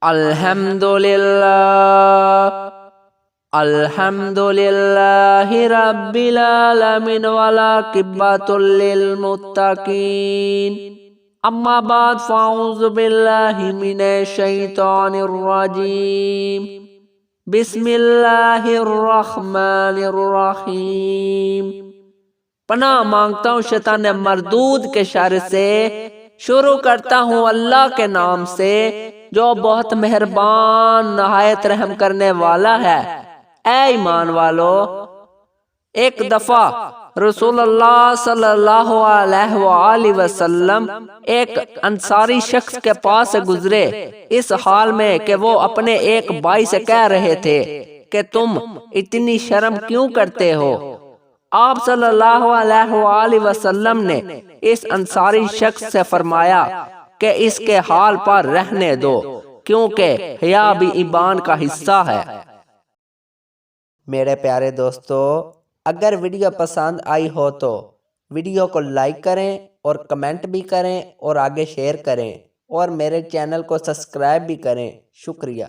الحمدللہ رب العالمین والعاقبۃ للمتقین اما بعد فاعوذ باللہ من الشیطان الرجیم بسم اللہ الرحمن الرحیم۔ پناہ مانگتا ہوں شیطان مردود کے شر سے، شروع کرتا ہوں اللہ کے نام سے جو بہت مہربان نہایت رحم کرنے والا ہے۔ اے ایمان والو، ایک دفعہ رسول اللہ صلی اللہ علیہ وآلہ وسلم ایک انصاری شخص کے پاس سے گزرے، اس حال میں کہ وہ اپنے ایک بھائی سے کہہ رہے تھے کہ تم اتنی شرم کیوں کرتے ہو؟ آپ صلی اللہ علیہ وآلہ وسلم نے اس انصاری شخص سے فرمایا کہ اس کے حال پر رہنے دو، کیونکہ حیا بھی ایمان کا حصہ ہے۔ میرے پیارے دوستو، اگر ویڈیو پسند آئی ہو تو ویڈیو کو لائک کریں اور کمنٹ بھی کریں اور آگے شیئر کریں اور میرے چینل کو سبسکرائب بھی کریں۔ شکریہ۔